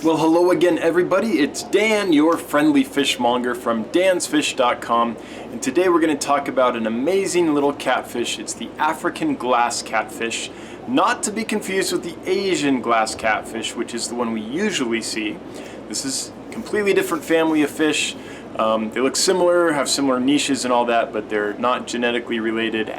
Well, hello again, everybody. It's Dan, your friendly fishmonger from dansfish.com, and today we're going to talk about an amazing little catfish. It's the African glass catfish, not to be confused with the Asian glass catfish, which is the one we usually see. This is a completely different family of fish. They look similar, have similar niches and all that, but they're not genetically related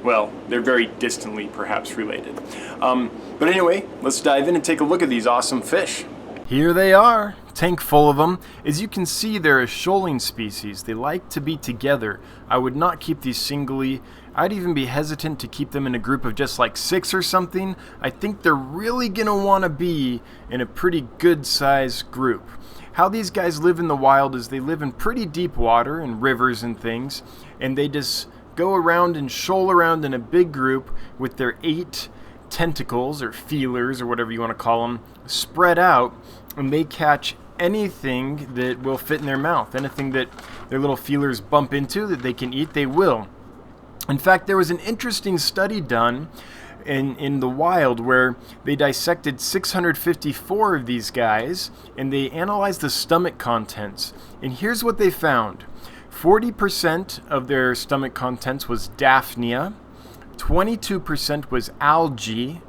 well, they're very distantly perhaps related. But anyway, let's dive in and take a look at these awesome fish. Here they are, tank full of them. As you can see, they're a shoaling species. They like to be together. I would not keep these singly. I'd even be hesitant to keep them in a group of just like 6 or something. I think they're really gonna wanna be in a pretty good sized group. How these guys live in the wild is they live in pretty deep water and rivers and things, and they just go around and shoal around in a big group with their 8 tentacles or feelers or whatever you want to call them spread out, and they catch anything that will fit in their mouth. Anything that their little feelers bump into that they can eat, they will. In fact, there was an interesting study done in the wild where they dissected 654 of these guys and they analyzed the stomach contents, and here's what they found. 40% of their stomach contents was Daphnia, 22% was algae,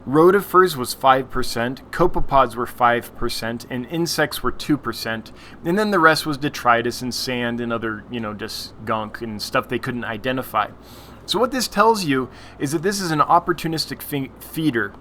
rotifers was 5%, copepods were 5%, and insects were 2%, and then the rest was detritus and sand and other, just gunk and stuff they couldn't identify. So what this tells you is that this is an opportunistic feeder.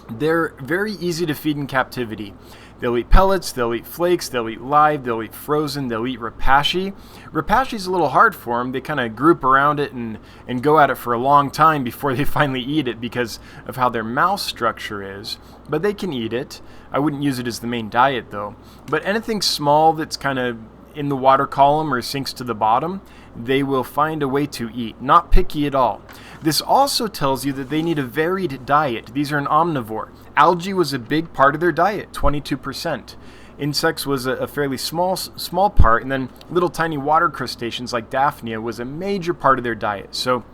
They're very easy to feed in captivity. They'll eat pellets, they'll eat flakes, they'll eat live, they'll eat frozen, they'll eat rapashi. Rapashi's a little hard for them. They kind of group around it and go at it for a long time before they finally eat it because of how their mouth structure is. But they can eat it. I wouldn't use it as the main diet though. But anything small that's kind of in the water column or sinks to the bottom, they will find a way to eat. Not picky at all. This also tells you that they need a varied diet. These are an omnivore. Algae was a big part of their diet, 22%. Insects was a fairly small part, and then little tiny water crustaceans like Daphnia was a major part of their diet. So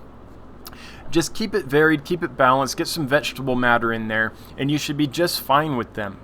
just keep it varied, keep it balanced, get some vegetable matter in there, and you should be just fine with them.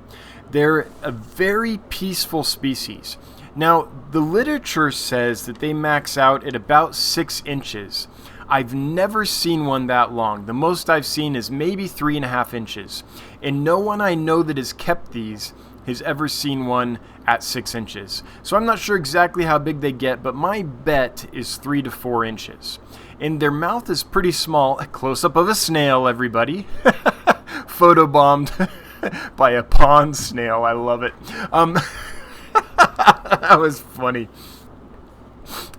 They're a very peaceful species. Now, the literature says that they max out at about 6 inches. I've never seen one that long. The most I've seen is maybe 3.5 inches. And no one I know that has kept these has ever seen one at 6 inches. So I'm not sure exactly how big they get, but my bet is 3 to 4 inches. And their mouth is pretty small. A close-up of a snail, everybody. Photobombed by a pond snail. I love it. That was funny.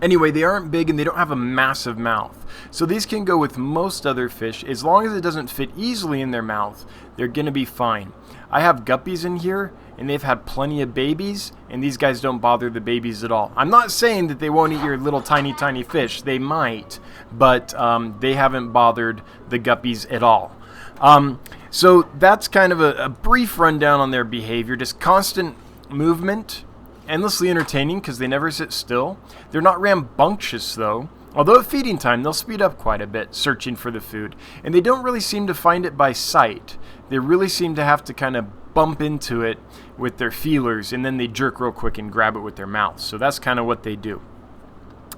Anyway, they aren't big and they don't have a massive mouth. So these can go with most other fish. As long as it doesn't fit easily in their mouth, they're going to be fine. I have guppies in here and they've had plenty of babies, and these guys don't bother the babies at all. I'm not saying that they won't eat your little tiny fish. They might, but they haven't bothered the guppies at all. So that's kind of a brief rundown on their behavior. Just constant movement, endlessly entertaining because they never sit still. They're not rambunctious though. Although at feeding time, they'll speed up quite a bit searching for the food. And they don't really seem to find it by sight. They really seem to have to kind of bump into it with their feelers, and then they jerk real quick and grab it with their mouths. So that's kind of what they do.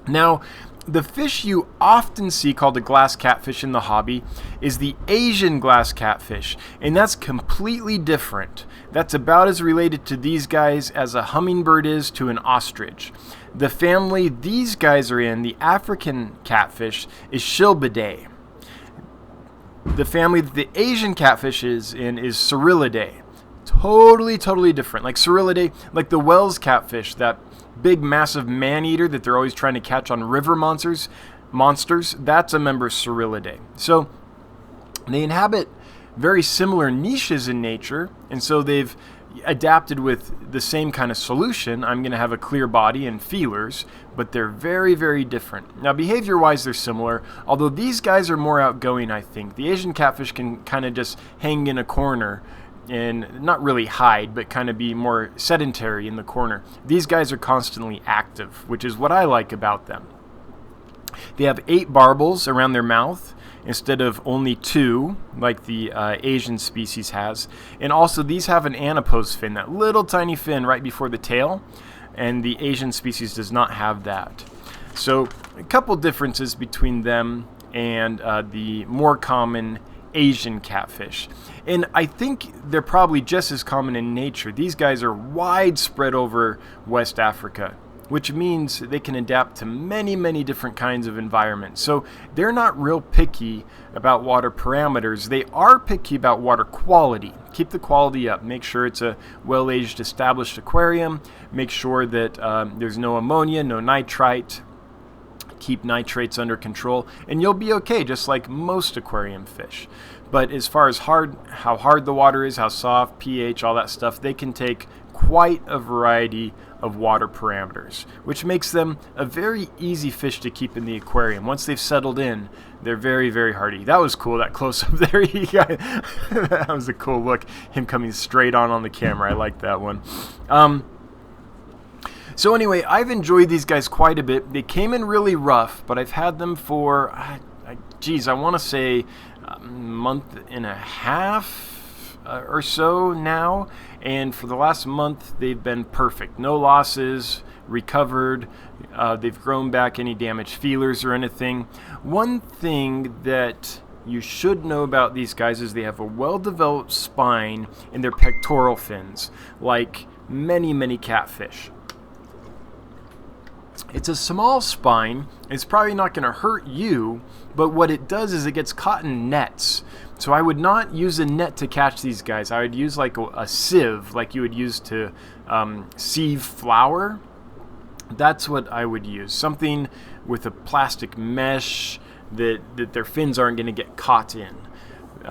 Now, the fish you often see called a glass catfish in the hobby is the Asian glass catfish, and that's completely different. That's about as related to these guys as a hummingbird is to an ostrich. The family these guys are in, the African catfish, is Shilbidae. The family that the Asian catfish is in is Cerullidae. Totally different. Like Cerullidae, like the Wells catfish, that big massive man-eater that they're always trying to catch on river monsters, that's a member of Cerullidae. So they inhabit very similar niches in nature, and so they've adapted with the same kind of solution. I'm going to have a clear body and feelers, but they're very different. Now, behavior-wise, they're similar, although these guys are more outgoing, I think. The Asian catfish can kind of just hang in a corner and not really hide, but kind of be more sedentary in the corner. These guys are constantly active, which is what I like about them. They have 8 barbels around their mouth, instead of only 2 like the Asian species has. And also these have an anapose fin, that little tiny fin right before the tail, and the Asian species does not have that. So a couple differences between them and the more common Asian catfish. And I think they're probably just as common in nature. These guys are widespread over West Africa, which means they can adapt to many, many different kinds of environments. So they're not real picky about water parameters. They are picky about water quality. Keep the quality up. Make sure it's a well-aged, established aquarium. Make sure that there's no ammonia, no nitrite. Keep nitrates under control, and you'll be okay, just like most aquarium fish. But as far as how hard the water is, how soft, pH, all that stuff, they can take quite a variety of water parameters, which makes them a very easy fish to keep in the aquarium. Once they've settled in, they're very, very hardy. That was cool, that close-up there. That was a cool look, him coming straight on the camera. I like that one. So anyway, I've enjoyed these guys quite a bit. They came in really rough, but I've had them for, I want to say a month and a half or so now. And for the last month, they've been perfect. No losses, recovered. They've grown back any damaged feelers or anything. One thing that you should know about these guys is they have a well-developed spine in their pectoral fins, like many, many catfish. It's a small spine. It's probably not going to hurt you, but what it does is it gets caught in nets. So I would not use a net to catch these guys. I would use like a sieve, like you would use to sieve flour. That's what I would use. Something with a plastic mesh that their fins aren't going to get caught in.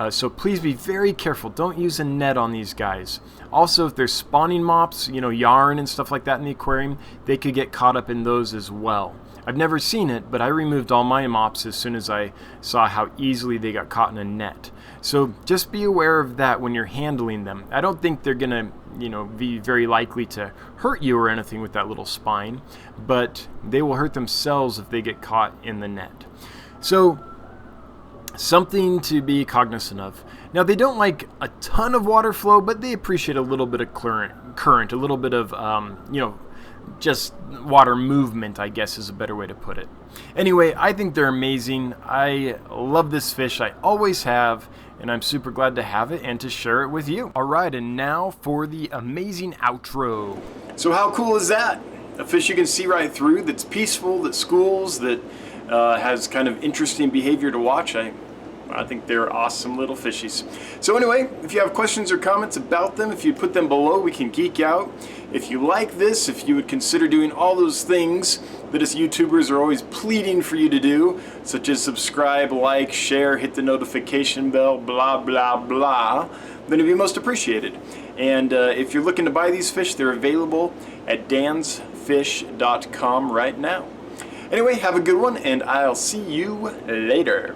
So please be very careful. Don't use a net on these guys. Also, if there's spawning mops, yarn and stuff like that in the aquarium, they could get caught up in those as well. I've never seen it, but I removed all my mops as soon as I saw how easily they got caught in a net. So just be aware of that when you're handling them. I don't think they're going to, be very likely to hurt you or anything with that little spine, but they will hurt themselves if they get caught in the net. So something to be cognizant of. Now, they don't like a ton of water flow, but they appreciate a little bit of current, a little bit of, just water movement, I guess is a better way to put it. Anyway, I think they're amazing. I love this fish. I always have, and I'm super glad to have it and to share it with you. All right, and now for the amazing outro. So how cool is that? A fish you can see right through, that's peaceful, that schools, that has kind of interesting behavior to watch. I think they're awesome little fishies. So anyway, if you have questions or comments about them, if you put them below, we can geek out. If you like this, if you would consider doing all those things that us YouTubers are always pleading for you to do, such as subscribe, like, share, hit the notification bell, blah, blah, blah, then it'd be most appreciated. And if you're looking to buy these fish, they're available at dansfish.com right now. Anyway, have a good one, and I'll see you later.